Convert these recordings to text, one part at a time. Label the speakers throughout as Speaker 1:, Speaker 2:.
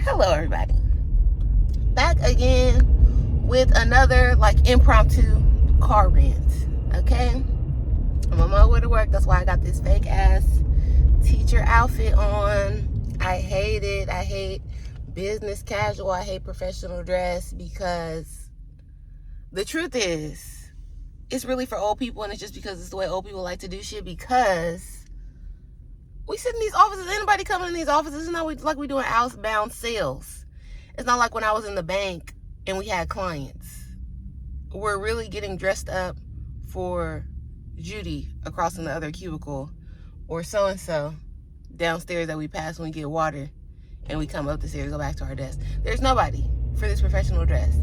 Speaker 1: Hello, everybody. Back again with another impromptu car rant. Okay, I'm on my way to work. That's why I got this fake ass teacher outfit on. I hate it. I hate business casual. I hate professional dress because the truth is, it's really for old people, and it's just because it's the way old people like to do shit. Because we sit in these offices. Anybody coming in these offices, it's not like we doing outbound sales. It's not like when I was in the bank and we had clients. We're really getting dressed up for Judy across in the other cubicle, or so-and-so downstairs that we pass when we get water and we come up the stairs, go back to our desk. There's nobody for this professional dress.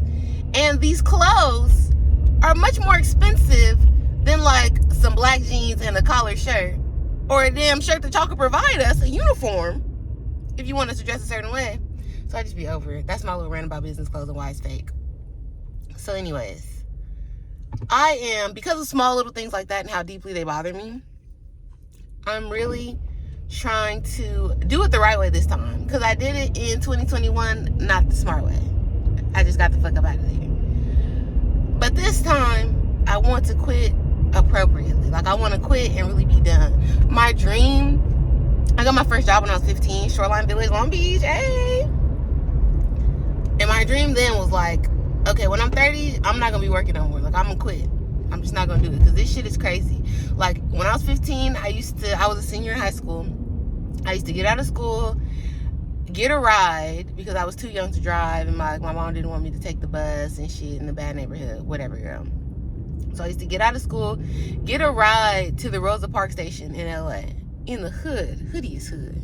Speaker 1: And these clothes are much more expensive than some black jeans and a collared shirt, or a damn shirt that y'all could provide us, a uniform, if you want us to dress a certain way. So I just be over it. That's my little rant about business clothes and why it's fake. So anyways, I am, because of small little things like that and how deeply they bother me, I'm really trying to do it the right way this time. Because I did it in 2021, not the smart way. I just got the fuck up out of there. But this time, I want to quit appropriately. I want to quit and really be done. My dream, I got my first job when I was 15, Shoreline Village, Long Beach, hey. And my dream then was okay, when I'm 30, I'm not going to be working no more. I'm going to quit. I'm just not going to do it because this shit is crazy. When I was 15, I was a senior in high school. I used to get out of school, get a ride because I was too young to drive, and my mom didn't want me to take the bus and shit in the bad neighborhood, whatever, girl. So I used to get out of school, get a ride to the Rosa Parks station in LA, in the hoodiest hood,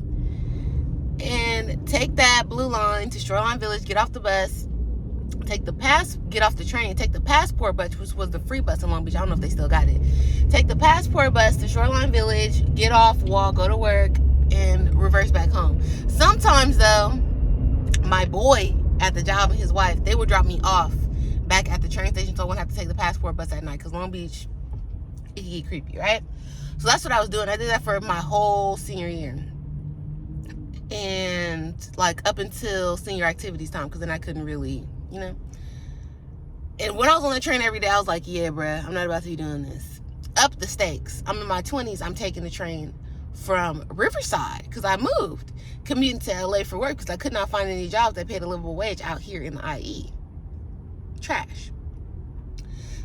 Speaker 1: and take that blue line to Shoreline Village, get off the bus, get off the train, take the passport bus, which was the free bus in Long Beach. I don't know if they still got it. Take the passport bus to Shoreline Village, get off, walk, go to work, and reverse back home. Sometimes though, my boy at the job and his wife, they would drop me off back at the train station, so I wouldn't have to take the passport bus at night, because Long Beach, it can get creepy, right? So that's what I was doing. I did that for my whole senior year, and up until senior activities time, because then I couldn't really, And when I was on the train every day, I was like, yeah, bruh, I'm not about to be doing this. Up the stakes. I'm in my 20s. I'm taking the train from Riverside, because I moved, commuting to LA for work, because I could not find any jobs that paid a livable wage out here in the IE. Trash.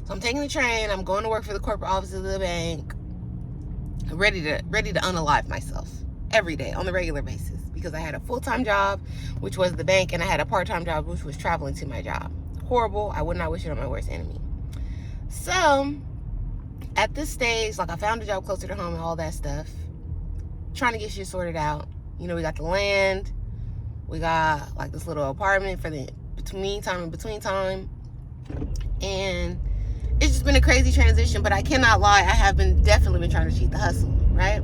Speaker 1: So I'm taking the train. I'm going to work for the corporate office of the bank. Ready to unalive myself every day on the regular basis, because I had a full-time job, which was the bank, and I had a part-time job, which was traveling to my job. Horrible. I would not wish it on my worst enemy. So at this stage, I found a job closer to home and all that stuff, trying to get shit sorted out. We got the land, we got this little apartment for the between time. And it's just been a crazy transition, but I cannot lie, I have definitely been trying to cheat the hustle, right?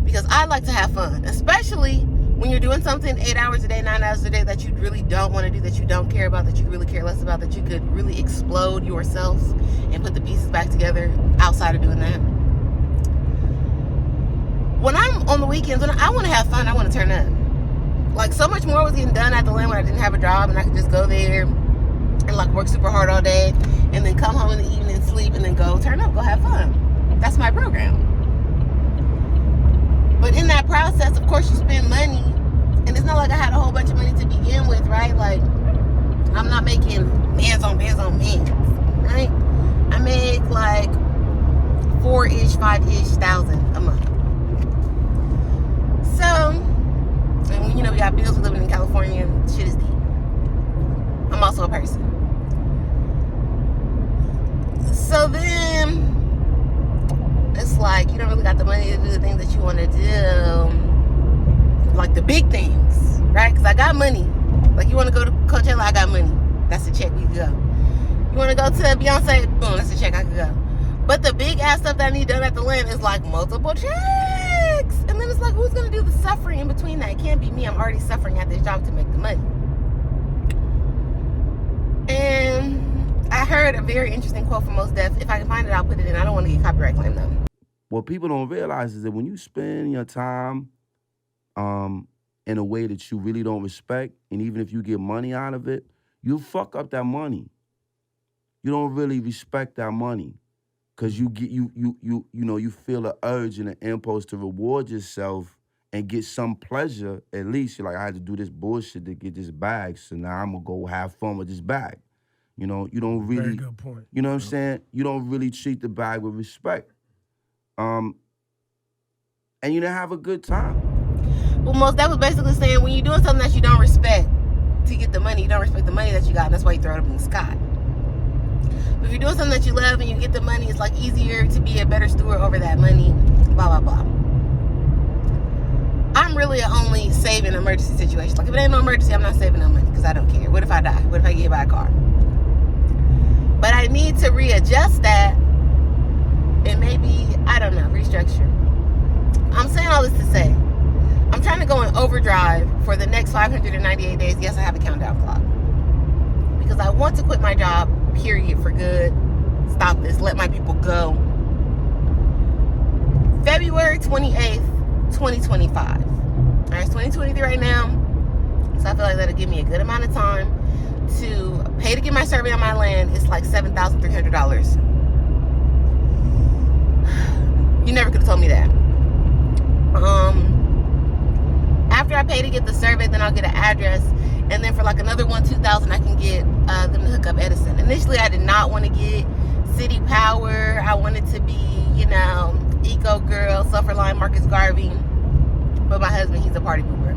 Speaker 1: Because I like to have fun, especially when you're doing something 8 hours a day, 9 hours a day that you really don't want to do, that you don't care about, that you really care less about, that you could really explode yourself and put the pieces back together outside of doing that. When I'm on the weekends, when I want to have fun, I want to turn up. So much more was getting done at the land when I didn't have a job, and I could just go there and work super hard all day, and then come home in the evening, sleep, and then go turn up, go have fun. That's my program. But in that process, of course, you spend money, and it's not like I had a whole bunch of money to begin with, right? I'm not making bands on bands, right? I make 4-ish, 5-ish thousand a month. So, and we got bills, living in California, shit is deep. I'm also a person. So then it's you don't really got the money to do the things that you want to do, the big things, right? Because I got money. You want to go to Coachella, I got money. That's a check, we could go. You want to go to Beyonce, boom, that's a check, I could go. But the big ass stuff that I need done at the land is multiple checks. And then it's who's going to do the suffering in between that? It can't be me. I'm already suffering at this job to make the money. And I heard a very interesting quote from Mos Def. If I can find it, I'll put it in. I don't want to get copyright claim though.
Speaker 2: What people don't realize is that when you spend your time in a way that you really don't respect, and even if you get money out of it, you fuck up that money. You don't really respect that money. Cause you get you feel the urge and the impulse to reward yourself and get some pleasure. At least you're like, I had to do this bullshit to get this bag, so now I'm gonna go have fun with this bag. You don't really.
Speaker 3: Very good point.
Speaker 2: You know what I'm saying? You don't really treat the bag with respect. And you didn't have a good time.
Speaker 1: Well, Most, that was basically saying when you're doing something that you don't respect to get the money, you don't respect the money that you got, and that's why you throw it up in the sky. If you're doing something that you love and you get the money, it's like easier to be a better steward over that money, blah, blah, blah. I'm really only saving emergency situations. Like if it ain't no emergency, I'm not saving no money because I don't care. What if I die? What if I get hit by a car? But I need to readjust that and maybe, I don't know, restructure. I'm saying all this to say, I'm trying to go in overdrive for the next 598 days. Yes, I have a countdown clock. Because I want to quit my job, period, for good. Stop this. Let my people go. February 28th, 2025. All right, it's 2023 right now. So I feel like that'll give me a good amount of time to pay to get my survey on my land. It's like $7,300. You never could have told me that. After I pay to get the survey, then I'll get an address. And then for like another $2,000, I can get them to hook up Edison. Initially, I did not want to get City Power. I wanted to be, Eco Girl, Sufferline, Marcus Garvey. But my husband, he's a party pooper.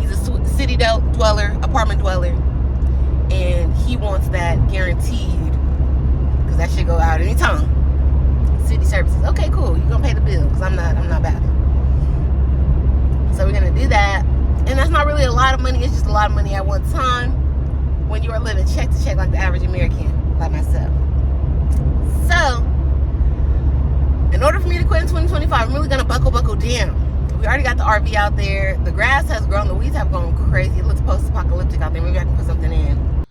Speaker 1: He's a city dweller, apartment dweller. And he wants that guaranteed. Because that should go out anytime. City services. Okay, cool. You're going to pay the bill. Because I'm not bad. So we're going to do that. And that's not really a lot of money. It's just a lot of money at one time when you are living check to check like the average American, like myself. So, in order for me to quit in 2025, I'm really going to buckle down. We already got the RV out there. The grass has grown. The weeds have gone crazy. It looks post-apocalyptic out there. Maybe I can put something in.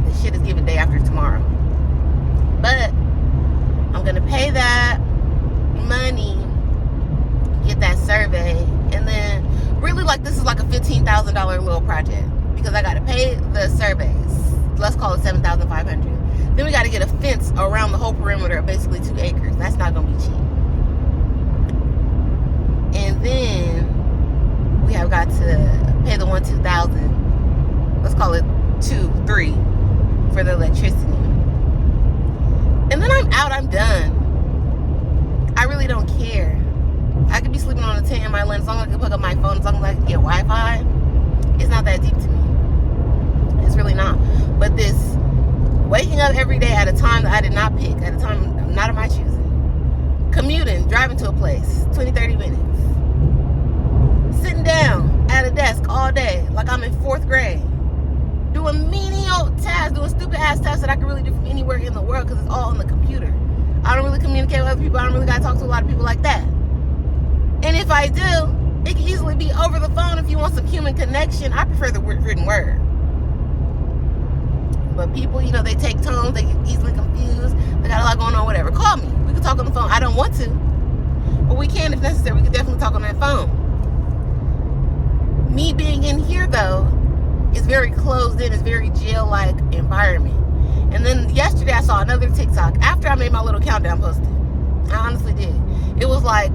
Speaker 1: This shit is given day after tomorrow. But, I'm going to pay that money, get that survey, and then really this is like a $15,000 little project because I got to pay the surveys. Let's call it $7,500. Then we got to get a fence around the whole perimeter of basically 2 acres. That's not going to be cheap. And then we have got to pay the $2,000. Let's call it $3,000 for the electricity. And then I'm out. I'm done. I really don't care. I could be sleeping on a tent in my land as long as I can hook up my phone, as long as I can get Wi-Fi. It's not that deep to me. It's really not. But this waking up every day at a time that I did not pick, at a time not of my choosing, commuting, driving to a place, 20, 30 minutes, sitting down at a desk all day like I'm in 4th grade, doing menial tasks, doing stupid ass tasks that I can really do from anywhere in the world because it's all on the computer. I don't really communicate with other people. I don't really got to talk to a lot of people like that. And if I do, it can easily be over the phone if you want some human connection. I prefer the written word. But people, they take tones. They get easily confused. They got a lot going on, whatever. Call me. We can talk on the phone. I don't want to. But we can if necessary. We can definitely talk on that phone. Me being in here, though, is very closed in. It's very jail-like environment. And then yesterday I saw another TikTok after I made my little countdown posting. I honestly did. It was like,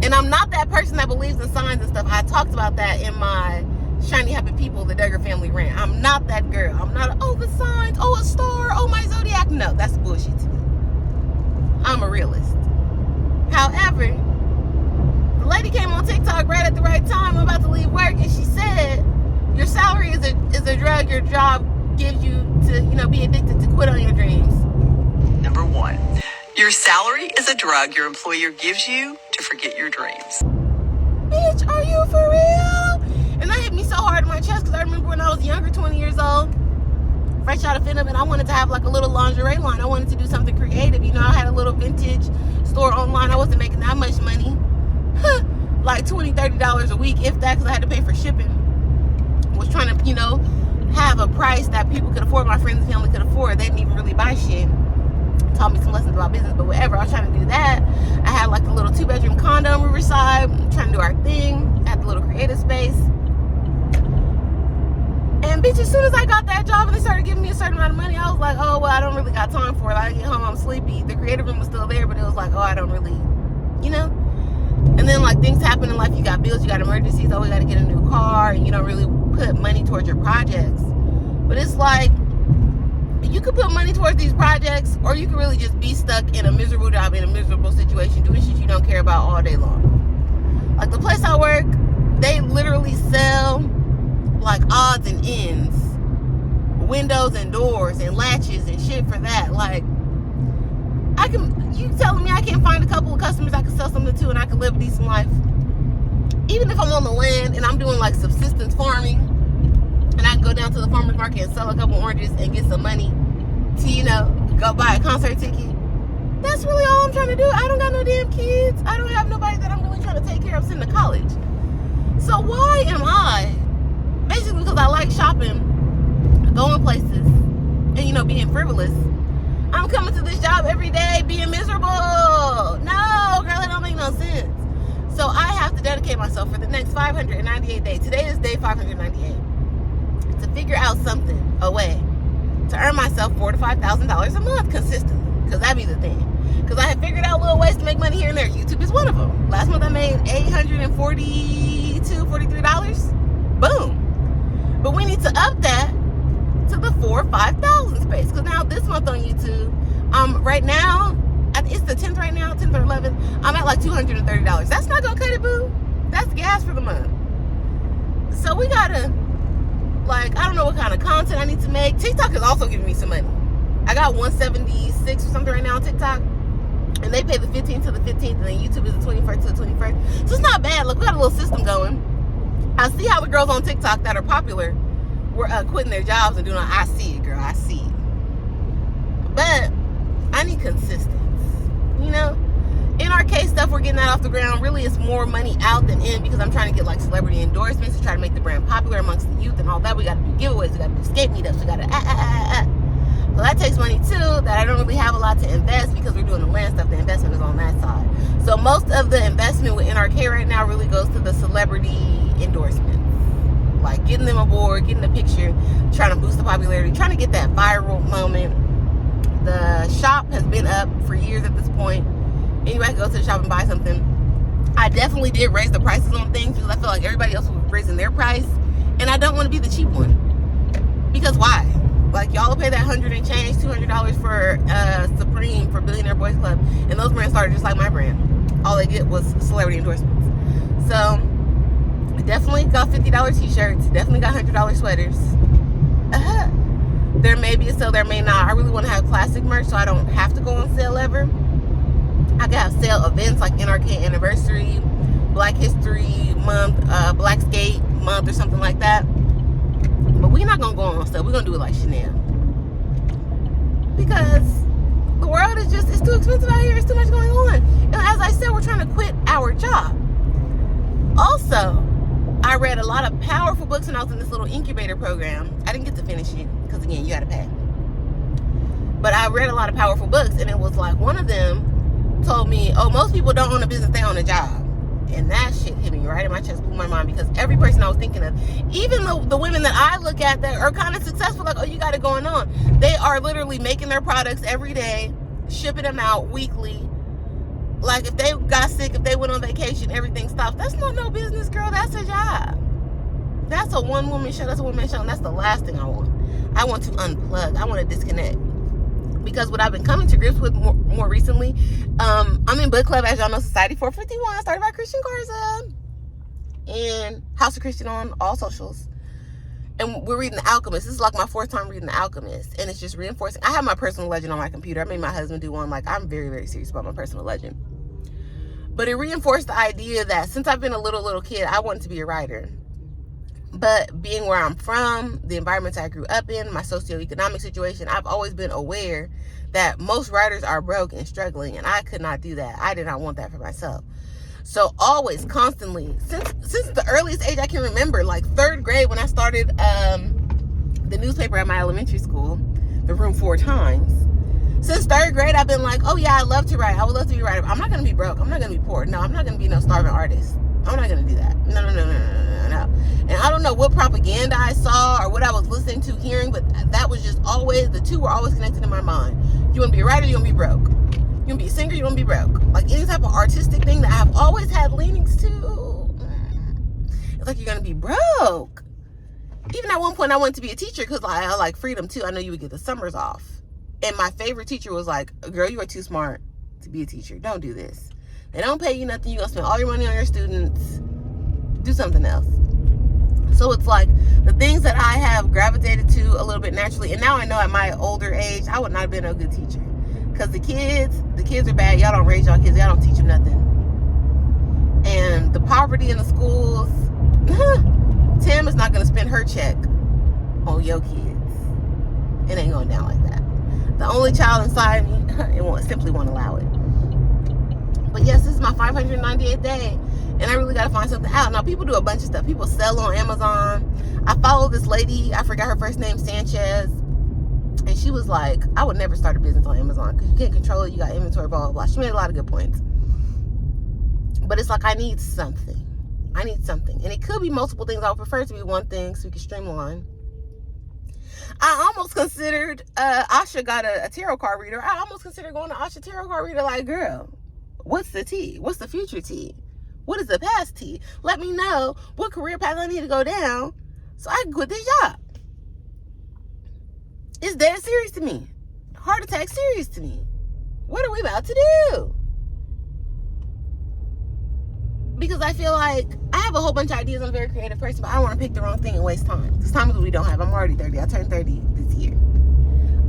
Speaker 1: and I'm not that person that believes in signs and stuff. I talked about that in my Shiny Happy People, the Duggar family rant. I'm not that girl. I'm not, the signs, a star, my zodiac. No, that's bullshit to me. I'm a realist. However, the lady came on TikTok right at the right time. I'm about to leave work, and she said, your salary is a drug your job gives you to, be addicted to quit on your dreams.
Speaker 4: Number 1, your salary is a drug your employer gives you to forget your dreams.
Speaker 1: Bitch, are you for real? And that hit me so hard in my chest because I remember when I was younger, 20 years old, fresh out of FinUp, and I wanted to have like a little lingerie line. I wanted to do something creative. I had a little vintage store online. I wasn't making that much money. Like $20, $30 a week, if that, because I had to pay for shipping. Was trying to, have a price that people could afford, my friends and family could afford. They didn't even really buy shit. taught me some lessons about business, but whatever. I was trying to do that. I had like a little 2-bedroom condo in Riverside, trying to do our thing at the little creative space. And bitch, as soon as I got that job and they started giving me a certain amount of money, I was like, oh, well, I don't really got time for it. I get home, I'm sleepy. The creative room was still there, but it was like, oh, I don't really, you know? And then like things happen in life. You got bills, you got emergencies, oh, we got to get a new car, and you don't really put money towards your projects. But it's like, you could put money towards these projects, or you could really just be stuck in a miserable job, in a miserable situation, doing shit you don't care about all day long. Like the place I work, they literally sell like odds and ends, windows and doors and latches and shit for that. Like, you telling me I can't find a couple of customers I can sell something to and I can live a decent life? Even if I'm on the land and I'm doing like subsistence farming, and I can go down to the farmer's market and sell a couple oranges and get some money to, you know, go buy a concert ticket. That's really all I'm trying to do. I don't got no damn kids. I don't have nobody that I'm really trying to take care of sending to college. So why am I, basically because I like shopping, going places, and, you know, being frivolous, I'm coming to this job every day being miserable? No, girl, it don't make no sense. So I have to dedicate myself for the next 598 days. Today is day 598. To figure out something, a way to earn myself $4,000 to $5,000 a month consistently, because that'd be the thing. Because I have figured out little ways to make money here and there. YouTube is one of them. Last month I made $842, $43. Boom. But we need to up that to the 4,000 or 5,000 space. Because now this month on YouTube, right now, it's the 10th right now, 10th or 11th, I'm at like $230. That's not gonna cut it, boo. That's gas for the month. So we gotta, like, I don't know what kind of content I need to make. TikTok is also giving me some money. I got 176 or something right now on TikTok, and they pay the 15th to the 15th, and then YouTube is the 21st to the 21st. So it's not bad. Look, we got a little system going. I see how the girls on TikTok that are popular were quitting their jobs and doing, I see it, girl, I see it. But I need consistency, you know? In our case stuff, we're getting that off the ground. Really, it's more money out than in, because I'm trying to get like celebrity endorsements to try to make the brand popular amongst the youth and all that. We got to do giveaways, we got to do skate meetups, we got to So that takes money too, that I don't really have a lot to invest, because we're doing the land stuff. The investment is on that side. So most of the investment with NRK right now really goes to the celebrity endorsements, like getting them aboard, getting the picture, trying to boost the popularity, trying to get that viral moment. The shop has been up for years at this point. Anybody can go to the shop and buy something. I definitely did raise the prices on things, because I feel like everybody else was raising their price, and I don't want to be the cheap one. Because why? Like, y'all will pay that $100 and change, $200 for Supreme, for Billionaire Boys Club, and those brands started just like my brand. All they get was celebrity endorsements. So definitely got $50 t-shirts, definitely got $100 sweaters. There may be a sale, there may not. I really want to have classic merch, so I don't have to go on sale ever. I could have sale events like NRK Anniversary, Black History Month, Black Skate Month, or something like that. But we're not gonna go on sale. We're gonna do it like Chanel, because the world is just, it's too expensive out here. It's too much going on. And as I said, we're trying to quit our job. Also, I read a lot of powerful books when I was in this little incubator program. I didn't get to finish it, because again, you gotta pay. But I read a lot of powerful books, and it was like, one of them told me, oh, most people don't own a business, they own a job. And that shit hit me right in my chest, blew my mind, because every person I was thinking of, even the women that I look at that are kind of successful, like, oh, you got it going on, they are literally making their products every day, shipping them out weekly. Like, if they got sick, if they went on vacation, everything stops. That's not no business, girl. That's a job. That's a one-woman show. That's a one-man show, and that's the last thing I want. I want to unplug. I want to disconnect. Because what I've been coming to grips with more recently, I'm in book club, as y'all know, Society 451, started by Christian Garza, and House of Christian on all socials. And we're reading The Alchemist. This is like my 4th time reading The Alchemist, and it's just reinforcing. I have my personal legend on my computer. I made my husband do one. Like, I'm very, very serious about my personal legend. But it reinforced the idea that since I've been a little kid, I wanted to be a writer. But being where I'm from, the environments I grew up in, my socioeconomic situation, I've always been aware that most writers are broke and struggling, and I could not do that. I did not want that for myself. So always, constantly, since the earliest age I can remember, like 3rd grade, when I started the newspaper at my elementary school, The Room 4 Times. Since 3rd grade, I've been like, oh yeah, I love to write. I would love to be a writer. I'm not going to be broke. I'm not going to be poor. No, I'm not going to be no starving artist. I'm not going to do that. No. And I don't know what propaganda I saw or what I was listening to, hearing, but that was just always, the two were always connected in my mind. You want to be a writer, you want to be broke. You want to be a singer, you want to be broke. Like any type of artistic thing that I've always had leanings to, it's like you're going to be broke. Even at one point, I wanted to be a teacher because I like freedom too. I know you would get the summers off. And my favorite teacher was like, girl, you are too smart to be a teacher. Don't do this. They don't pay you nothing. You're going to spend all your money on your students. Do something else. So it's like the things that I have gravitated to a little bit naturally. And now I know at my older age, I would not have been a good teacher. Because the kids are bad. Y'all don't raise y'all kids. Y'all don't teach them nothing. And the poverty in the schools, Tim is not going to spend her check on your kids. It ain't going down like that. The only child inside me, simply won't allow it. But yes, this is my 598th day, and I really got to find something out. Now, people do a bunch of stuff. People sell on Amazon. I follow this lady, I forgot her first name, Sanchez, and she was like, I would never start a business on Amazon because you can't control it. You got inventory, blah, blah, blah. She made a lot of good points. But it's like, I need something. And it could be multiple things. I would prefer it to be one thing so we can streamline. I almost considered, Asha got a tarot card reader. I almost considered going to Asha tarot card reader. Like, girl, what's the tea? What's the future tea? What is the past tea? Let me know what career path I need to go down so I can quit this job. It's dead serious to me. Heart attack serious to me. What are we about to do? Because I feel like I have a whole bunch of ideas. I'm a very creative person, but I don't want to pick the wrong thing and waste time. Because time is what we don't have. I'm already 30. I turned 30 this year.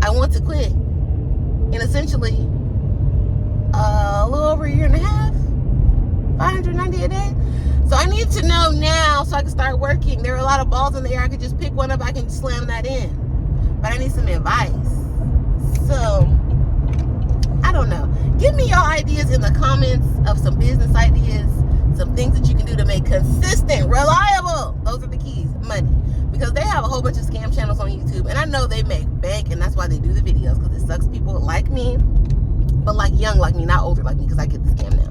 Speaker 1: I want to quit. And essentially, a little over a year and a half, 590 a day. So I need to know now so I can start working. There are a lot of balls in the air. I could just pick one up. I can slam that in. But I need some advice. So, I don't know. Give me your ideas in the comments of some business ideas. Some things that you can do to make consistent, reliable, those are the keys, money. Because they have a whole bunch of scam channels on YouTube, and I know they make bank, and that's why they do the videos, because it sucks people like me, but like young like me, not older like me, because I get the scam now,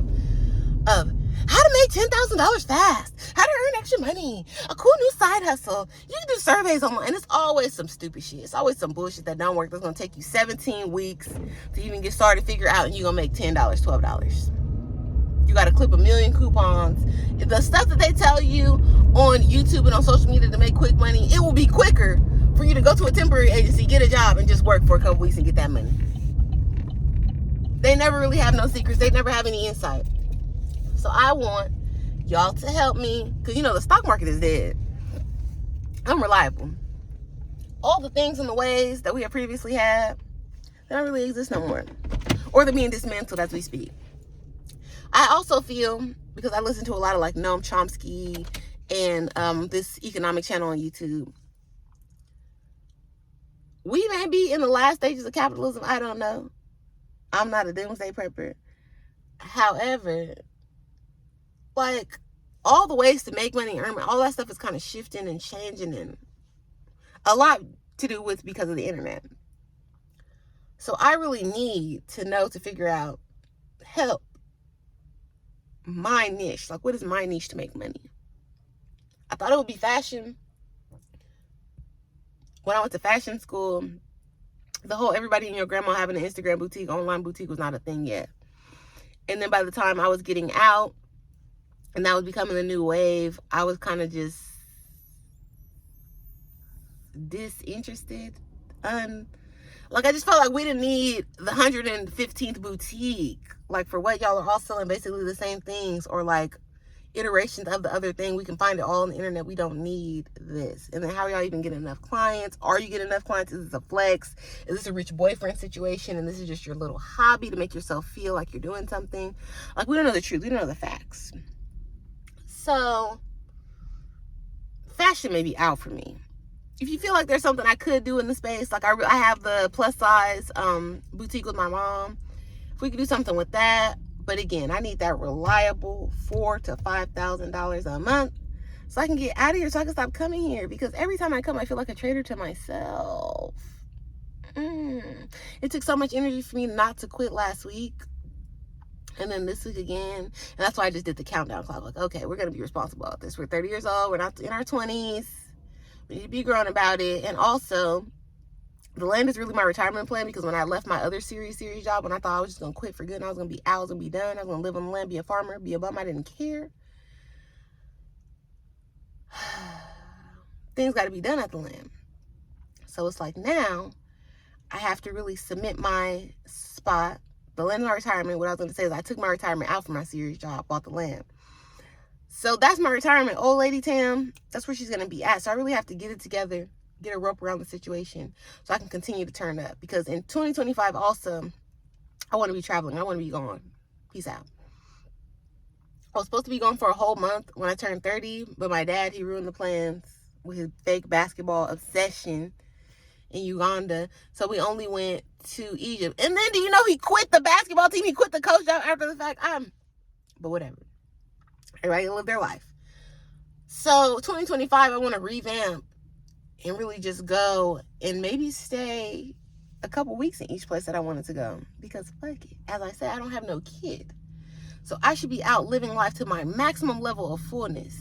Speaker 1: of how to make $10,000 fast, how to earn extra money, a cool new side hustle. You can do surveys online, and it's always some stupid shit. It's always some bullshit that don't work. That's going to take you 17 weeks to even get started, figure out, and you're going to make $10, $12. You got to clip 1 million coupons. The stuff that they tell you on YouTube and on social media to make quick money, it will be quicker for you to go to a temporary agency, get a job, and just work for a couple weeks and get that money. They never really have no secrets. They never have any insight. So I want y'all to help me, because you know the stock market is dead. I'm reliable. All the things and the ways that we have previously had, they don't really exist no more. Or they're being dismantled as we speak. I also feel, because I listen to a lot of like Noam Chomsky and this economic channel on YouTube, we may be in the last stages of capitalism. I don't know. I'm not a doomsday prepper. However, like all the ways to make money, earn money, all that stuff is kind of shifting and changing, and a lot to do with because of the internet. So I really need to know, to figure out, help my niche. Like, what is my niche to make money? I thought it would be fashion. When I went to fashion school, the whole everybody and your grandma having an Instagram boutique, online boutique was not a thing yet. And then by the time I was getting out and that was becoming the new wave, I was kind of just disinterested. Like, I just felt like we didn't need the 115th boutique. Like, for what y'all are all selling basically the same things, or like iterations of the other thing. We can find it all on the internet. We don't need this. And then how are y'all even getting enough clients? Are you getting enough clients? Is this a flex? Is this a rich boyfriend situation? And this is just your little hobby to make yourself feel like you're doing something? Like, we don't know the truth. We don't know the facts. So, fashion may be out for me. If you feel like there's something I could do in the space, like I have the plus size boutique with my mom. If we could do something with that. But again, I need that reliable $4,000 to $5,000 a month so I can get out of here, so I can stop coming here. Because every time I come, I feel like a traitor to myself. It took so much energy for me not to quit last week. And then this week again. And that's why I just did the countdown clock. Like, okay, we're going to be responsible about this. We're 30 years old. We're not in our 20s. We need to be grown about it. And also, the land is really my retirement plan, because when I left my other serious job, when I thought I was just going to quit for good and I was going to be out, I was going to be done, I was going to live on the land, be a farmer, be a bum, I didn't care. Things got to be done at the land. So it's like now I have to really submit my spot. The land is my retirement. What I was going to say is I took my retirement out for my serious job, bought the land. So that's my retirement. Old lady Tam, that's where she's going to be at. So I really have to get it together, get a rope around the situation so I can continue to turn up. Because in 2025 also, I want to be traveling. I want to be gone. Peace out. I was supposed to be gone for a whole month when I turned 30, but my dad, he ruined the plans with his fake basketball obsession in Uganda. So we only went to Egypt. And then do you know he quit the basketball team? He quit the coach job after the fact. But whatever. Everybody live their life. So 2025, I want to revamp and really just go and maybe stay a couple weeks in each place that I wanted to go. Because fuck it. As I said, I don't have no kid. So I should be out living life to my maximum level of fullness.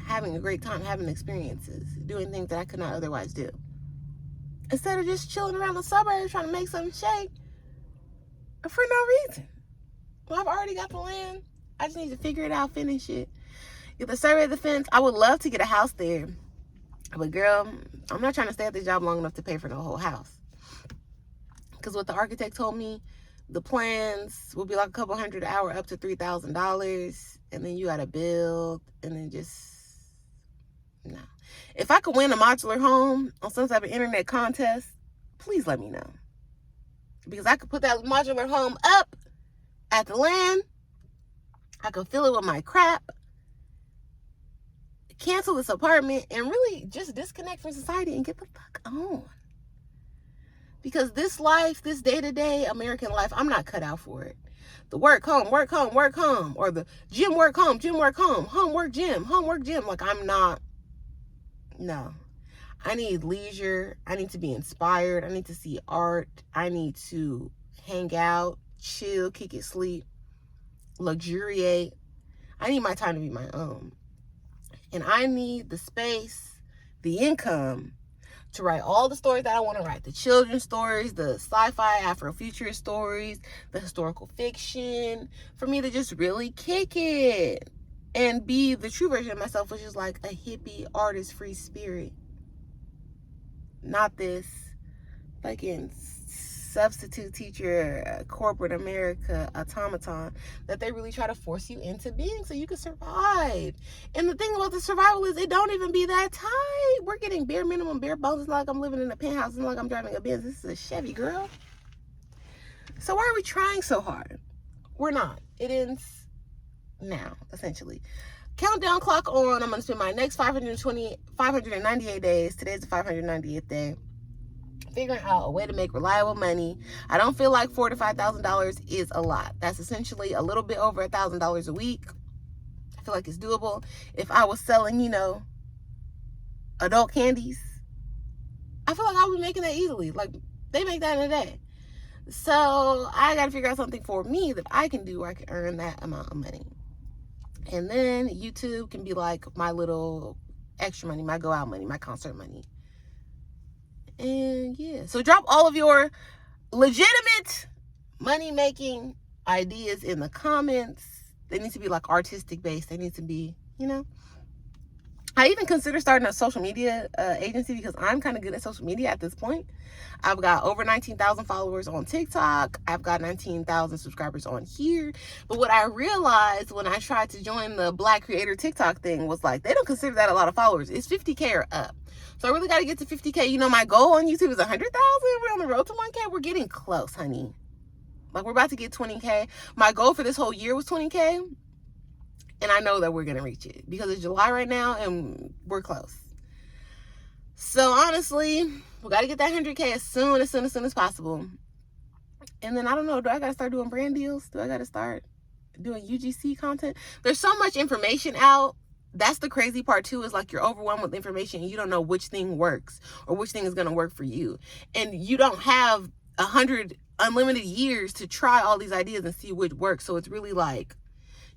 Speaker 1: Having a great time, having experiences, doing things that I could not otherwise do. Instead of just chilling around the suburbs trying to make something shake for no reason. Well, I've already got the land. I just need to figure it out, finish it. Get the survey of the fence. I would love to get a house there. But girl, I'm not trying to stay at this job long enough to pay for the whole house. Because what the architect told me, the plans will be like a couple $100 an hour up to $3,000. And then you got to build and then just... No. If I could win a modular home on some type of internet contest, please let me know. Because I could put that modular home up at the land. I could fill it with my crap. Cancel this apartment and really just disconnect from society and get the fuck on. Because this life, this day-to-day American life, I'm not cut out for it. The work home, work home, work home. Or the gym work home, gym work home. Homework gym, homework gym. Like I'm not. No, I need leisure. I need to be inspired. I need to see art. I need to hang out, chill, kick it, sleep, luxuriate. I need my time to be my own. And I need the space, the income to write all the stories that I want to write. The children's stories, the sci-fi, Afrofuturist stories, the historical fiction. For me to just really kick it. And be the true version of myself, which is like a hippie, artist, free spirit. Not this fucking substitute teacher, corporate America automaton that they really try to force you into being so you can survive. And the thing about the survival is it don't even be that tight. We're getting bare minimum, bare bones. It's not like I'm living in a penthouse. It's not like I'm driving a Benz. This is a Chevy, girl. So why are we trying so hard? We're not. It ends now, essentially. Countdown clock on. I'm going to spend my next 598 days. Today's the 598th day. Figuring out a way to make reliable money. I don't feel like $4,000 to $5,000 is a lot. That's essentially a little bit over $1,000 a week. I feel like it's doable. If I was selling, adult candies, I feel like I would be making that easily. Like, they make that in a day. So I got to figure out something for me that I can do where I can earn that amount of money. And then YouTube can be like my little extra money, my go out money, my concert money. And yeah, so drop all of your legitimate money making ideas in the comments. They need to be like artistic based. They need to be, I even consider starting a social media agency because I'm kind of good at social media at this point. I've got over 19,000 followers on TikTok. I've got 19,000 subscribers on here. But what I realized when I tried to join the Black Creator TikTok thing was like, they don't consider that a lot of followers. It's 50K or up. So I really got to get to 50K. My goal on YouTube is 100,000. We're on the road to 1K. We're getting close, honey. Like, we're about to get 20K. My goal for this whole year was 20K. And I know that we're going to reach it because it's July right now and we're close. So honestly, we got to get that 100K as soon as possible. And then I don't know, do I got to start doing brand deals? Do I got to start doing UGC content? There's so much information out that's the crazy part too, is like you're overwhelmed with information and you don't know which thing works or which thing is going to work for you. And you don't have 100 unlimited years to try all these ideas and see which works. So it's really like,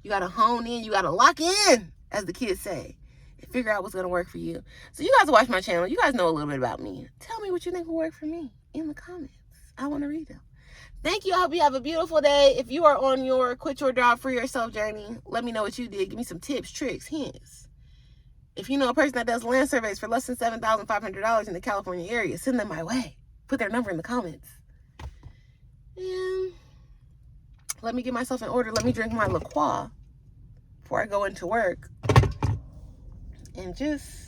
Speaker 1: you got to hone in, you got to lock in, as the kids say, and figure out what's going to work for you. So you guys watch my channel. You guys know a little bit about me. Tell me what you think will work for me in the comments. I want to read them. Thank you. I hope you have a beautiful day. If you are on your quit your job, free yourself journey, let me know what you did. Give me some tips, tricks, hints. If you know a person that does land surveys for less than $7,500 in the California area, send them my way. Put their number in the comments. And let me get myself in order. Let me drink my La Croix before I go into work and just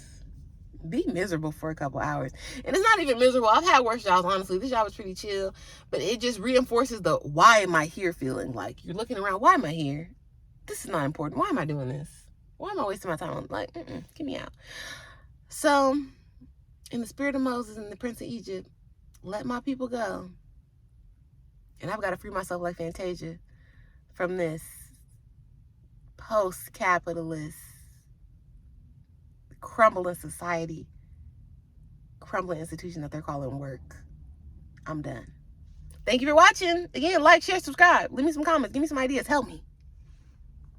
Speaker 1: be miserable for a couple hours. And it's not even miserable. I've had worse jobs, honestly. This job was pretty chill, but it just reinforces the why am I here feeling. Like, you're looking around, why am I here? This is not important. Why am I doing this? Why am I wasting my time? I'm like, get me out. So, in the spirit of Moses and the Prince of Egypt, let my people go. And I've got to free myself like Fantasia from this post-capitalist, crumbling society, crumbling institution that they're calling work. I'm done. Thank you for watching. Again, like, share, subscribe. Leave me some comments. Give me some ideas. Help me.